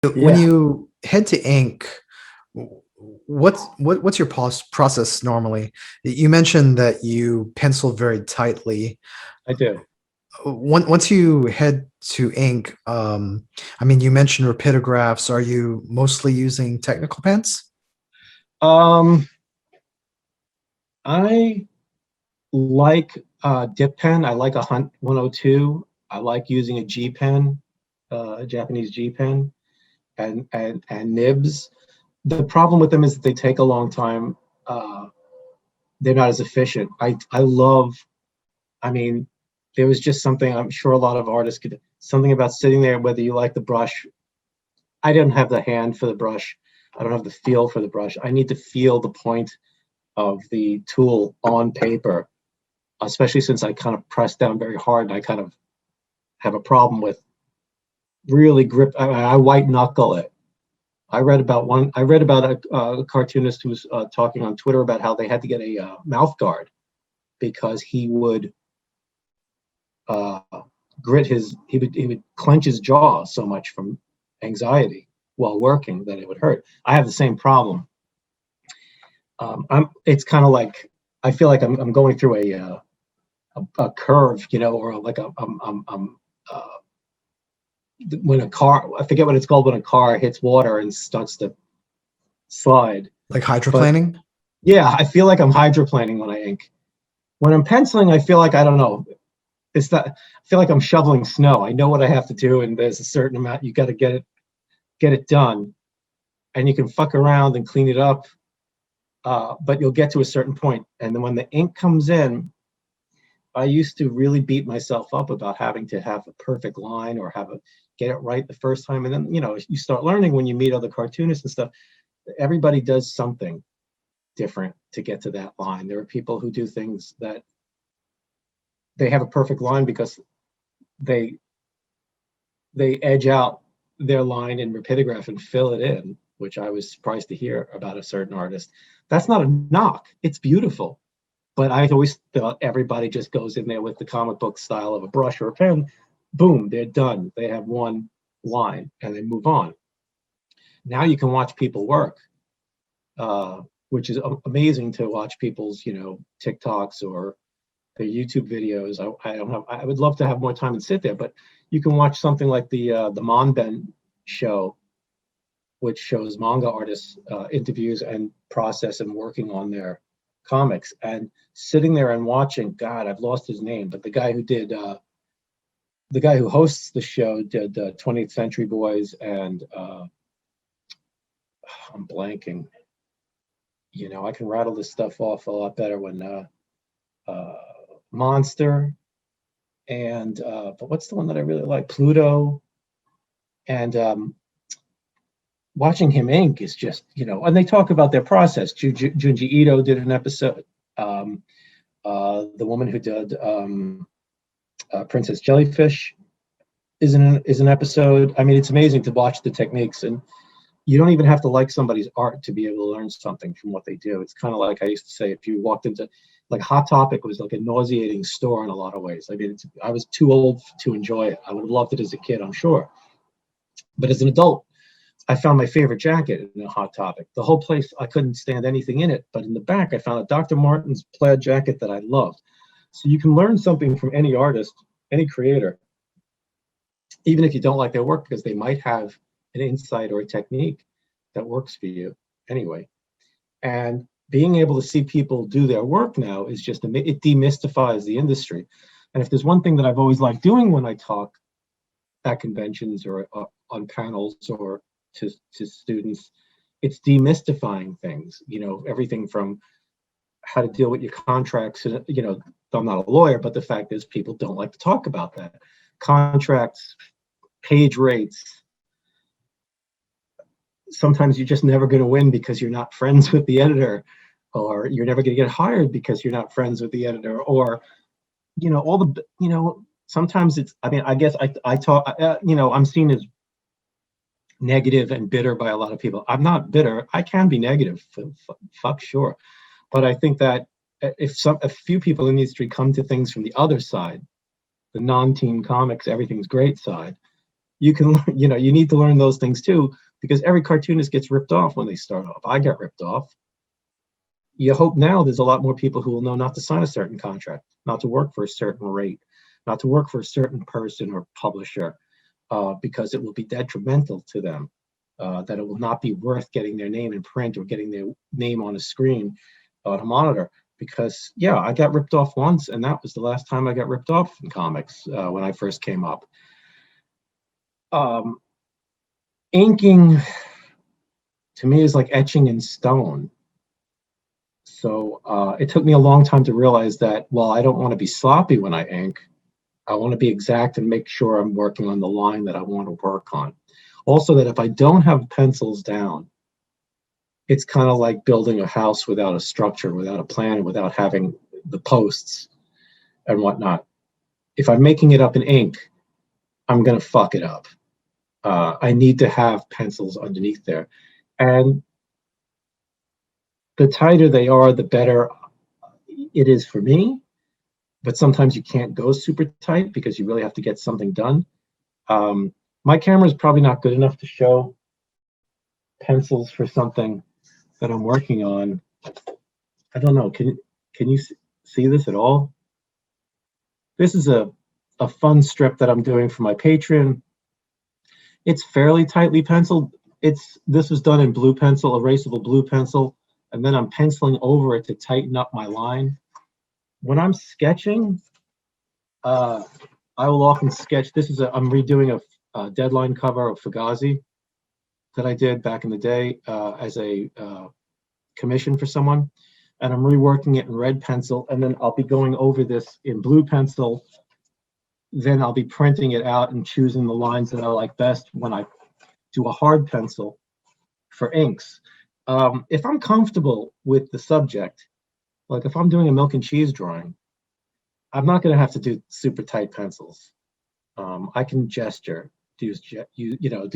When Yeah, you head to ink, what's your process normally? You mentioned that you pencil very tightly. I do. Once you head to ink, I mean, you mentioned rapidographs. Are you mostly using technical pens? Um, I like dip pen. I like a Hunt 102. I like using a G pen, a Japanese G pen, and nibs. The problem with them is that they take a long time. Uh, they're not as efficient. I love. I mean, there was just something I'm sure a lot of artists could. Something about sitting there, whether you like the brush. I don't have the hand for the brush. I don't have the feel for the brush. I need to feel the point of the tool on paper, especially since I kind of press down very hard and I kind of have a problem with really grip. I white knuckle it. I read about a cartoonist who was talking on Twitter about how they had to get a mouth guard because he would uh, he would clench his jaw so much from anxiety while working that it would hurt. I have the same problem. It's kind of like I feel like I'm going through a curve, or like uh, when a car, I forget what it's called when a car hits water and starts to slide. Like But hydroplaning? yeah, I feel like I'm hydroplaning when I ink. When I'm penciling, I feel like I don't know. It's that I feel like I'm shoveling snow. I know what I have to do, and there's a certain amount you got to get it done, and you can fuck around and clean it up, but you'll get to a certain point, and then when the ink comes in, I used to really beat myself up about having to have a perfect line or get it right the first time. And then, you start learning when you meet other cartoonists and stuff. Everybody does something different to get to that line. There are people who do things that they have a perfect line because they they edge out their line in rapidograph and fill it in, which I was surprised to hear about a certain artist. That's not a knock. It's beautiful. But I always thought everybody just goes in there with the comic book style of a brush or a pen. Boom, they're done. They have one line and they move on. Now you can watch people work, which is amazing to watch people's, TikToks or their YouTube videos. I don't have. I would love to have more time and sit there, but you can watch something like the Monben show, which shows manga artists interviews and process and working on their comics, and sitting there and watching. God, I've lost his name, but the guy who hosts the show did 20th Century Boys, and I'm blanking. I can rattle this stuff off a lot better when uh, Monster and but what's the one that I really like? Pluto. And watching him ink is just, and they talk about their process. Junji Ito did an episode. The woman who did Princess Jellyfish is an episode. I mean, it's amazing to watch the techniques, and you don't even have to like somebody's art to be able to learn something from what they do. It's kind of like I used to say, if you walked into like Hot Topic was like a nauseating store in a lot of ways. I mean, I was too old to enjoy it. I would have loved it as a kid, I'm sure, but as an adult, I found my favorite jacket in a Hot Topic. The whole place, I couldn't stand anything in it, but in the back, I found a Dr. Martens plaid jacket that I loved. So you can learn something from any artist, any creator, even if you don't like their work, because they might have an insight or a technique that works for you anyway. And being able to see people do their work now is just, it demystifies the industry. And if there's one thing that I've always liked doing when I talk at conventions or on panels or to students, it's demystifying things, everything from how to deal with your contracts. I'm not a lawyer, but the fact is people don't like to talk about that. Contracts, page rates. Sometimes you're just never going to win because you're not friends with the editor, or you're never going to get hired because you're not friends with the editor, or, all the, sometimes it's, I mean, I guess I talk, I'm seen as negative and bitter by a lot of people. I'm not bitter. I can be negative, fuck sure. But I think that if a few people in the industry come to things from the other side, the non-teen comics, everything's great side, you can, you need to learn those things too, because every cartoonist gets ripped off when they start off. I got ripped off. You hope now there's a lot more people who will know not to sign a certain contract, not to work for a certain rate, not to work for a certain person or publisher, because it will be detrimental to them, that it will not be worth getting their name in print or getting their name on a screen, on a monitor. Because, yeah, I got ripped off once, and that was the last time I got ripped off in comics, when I first came up. Inking, to me, is like etching in stone. So it took me a long time to realize that, while I don't want to be sloppy when I ink, I want to be exact and make sure I'm working on the line that I want to work on. Also, that if I don't have pencils down, it's kind of like building a house without a structure, without a plan, without having the posts and whatnot. If I'm making it up in ink, I'm going to fuck it up. I need to have pencils underneath there. And the tighter they are, the better it is for me. But sometimes you can't go super tight because you really have to get something done. My camera is probably not good enough to show pencils for something that I'm working on. I don't know. Can you see this at all? This is a fun strip that I'm doing for my Patreon. It's fairly tightly penciled. This was done in blue pencil, erasable blue pencil, and then I'm penciling over it to tighten up my line. When I'm sketching, I will often sketch. I'm redoing a deadline cover of Fugazi that I did back in the day, as a commission for someone, and I'm reworking it in red pencil, and then I'll be going over this in blue pencil. Then I'll be printing it out and choosing the lines that I like best when I do a hard pencil for inks. If I'm comfortable with the subject, like if I'm doing a milk and cheese drawing, I'm not going to have to do super tight pencils. I can gesture, do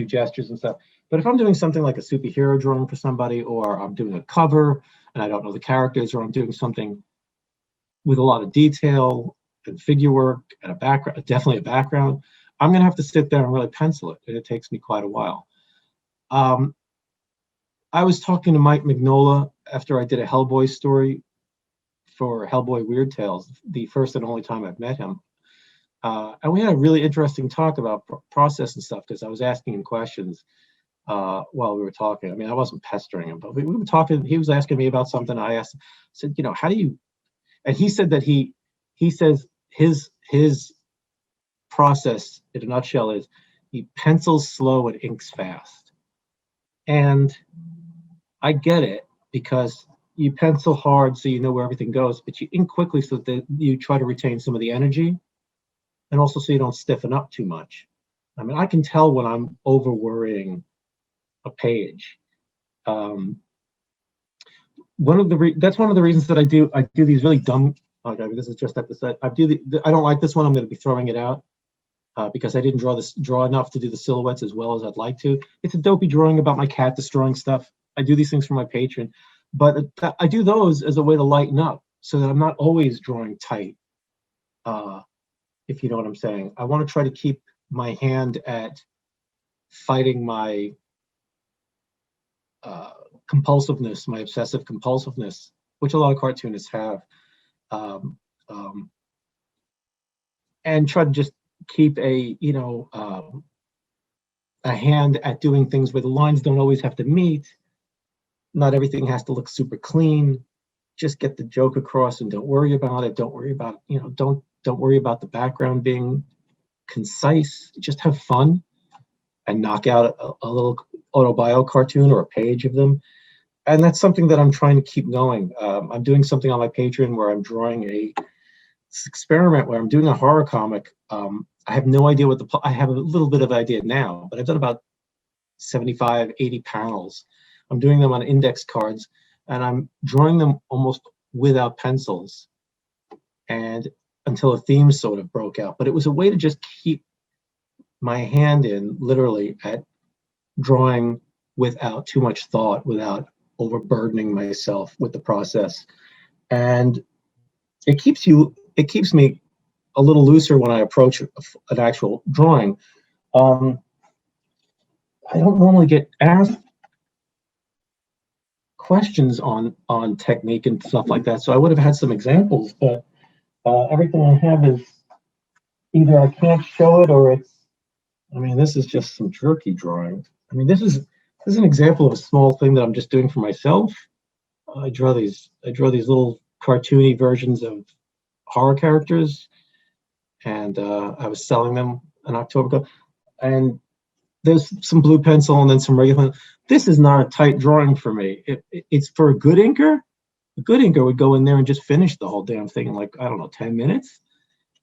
gestures and stuff. But if I'm doing something like a superhero drawing for somebody, or I'm doing a cover and I don't know the characters, or I'm doing something with a lot of detail and figure work and a background, definitely a background, I'm going to have to sit there and really pencil it, and it takes me quite a while. I was talking to Mike Mignola after I did a Hellboy story for Hellboy Weird Tales, the first and only time I've met him. And we had a really interesting talk about process and stuff, because I was asking him questions while we were talking. I mean, I wasn't pestering him, but we were talking. He was asking me about something. I said, how do you? And he said that he says his process in a nutshell is he pencils slow and inks fast. And I get it, because you pencil hard so you know where everything goes, but you ink quickly so that you try to retain some of the energy, and also so you don't stiffen up too much. I mean, I can tell when I'm over worrying a page. That's one of the reasons that I do these really dumb. Okay, this is just at the set. I don't like this one. I'm going to be throwing it out because I didn't draw enough to do the silhouettes as well as I'd like to. It's a dopey drawing about my cat destroying stuff. I do these things for my patron, but I do those as a way to lighten up, so that I'm not always drawing tight. If you know what I'm saying. I want to try to keep my hand at fighting my compulsiveness, my obsessive compulsiveness, which a lot of cartoonists have, and try to just keep a hand at doing things where the lines don't always have to meet. Not everything has to look super clean. Just get the joke across and don't worry about it. Don't worry about, don't worry about the background being concise. Just have fun and knock out a little autobio cartoon or a page of them. And that's something that I'm trying to keep going. I'm doing something on my Patreon where I'm drawing this experiment where I'm doing a horror comic. I have no idea I have a little bit of idea now, but I've done about 75, 80 panels. I'm doing them on index cards, and I'm drawing them almost without pencils, and until a theme sort of broke out. But it was a way to just keep my hand in, literally, at drawing without too much thought, without overburdening myself with the process. And it keeps me a little looser when I approach an actual drawing. I don't normally get asked questions on technique and stuff like that, so I would have had some examples, but everything I have is either I can't show it or it's. I mean, this is just some jerky drawing. I mean, this is an example of a small thing that I'm just doing for myself. I draw these little cartoony versions of horror characters, and I was selling them in October. And there's some blue pencil and then some regular. This is not a tight drawing for me. It's for a good inker. A good inker would go in there and just finish the whole damn thing in, like, I don't know, 10 minutes.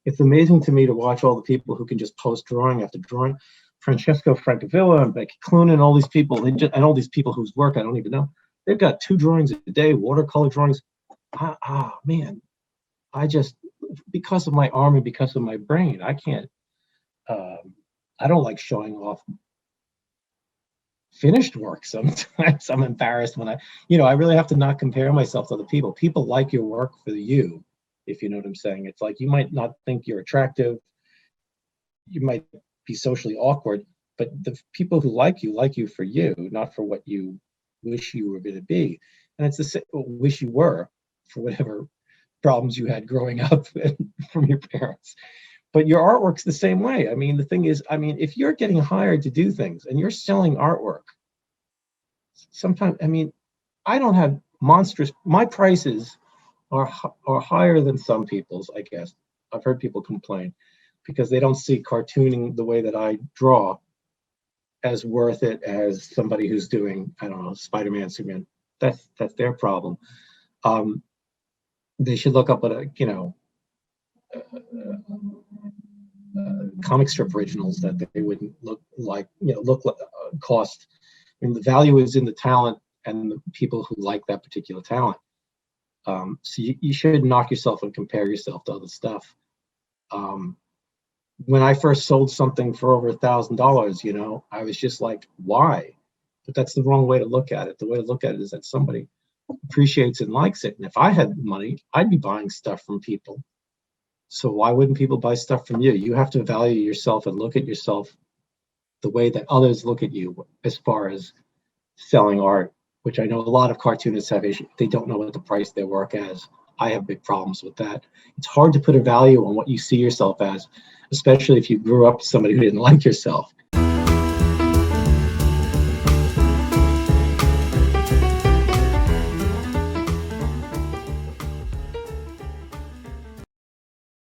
It's amazing to me to watch all the people who can just post drawing after drawing. Francesco Francavilla and Becky Clune and all these people, and all these people whose work I don't even know. They've got 2 drawings a day, watercolor drawings. Man, I just, because of my arm and because of my brain, I can't. I don't like showing off finished work. Sometimes I'm embarrassed when I really have to not compare myself to other people. People like your work for you, if you know what I'm saying. It's like, you might not think you're attractive, you might be socially awkward, but the people who like you for you, not for what you wish you were going to be. And it's the same, wish you were, for whatever problems you had growing up from your parents. But your artwork's the same way. I mean, the thing is, if you're getting hired to do things and you're selling artwork, sometimes, I don't have monstrous, my prices are higher than some people's, I guess. I've heard people complain because they don't see cartooning the way that I draw as worth it as somebody who's doing, I don't know, Spider-Man, Superman. That's their problem. They should look up at comic strip originals that they wouldn't look like, cost. I mean, the value is in the talent and the people who like that particular talent. So you should knock yourself and compare yourself to other stuff. When I first sold something for over $1,000, I was just like, why? But that's the wrong way to look at it. The way to look at it is that somebody appreciates and likes it. And if I had money, I'd be buying stuff from people. So why wouldn't people buy stuff from you? You have to value yourself and look at yourself the way that others look at you as far as selling art, which I know a lot of cartoonists have issues. They don't know what to price their work as. I have big problems with that. It's hard to put a value on what you see yourself as, especially if you grew up with somebody who didn't like yourself.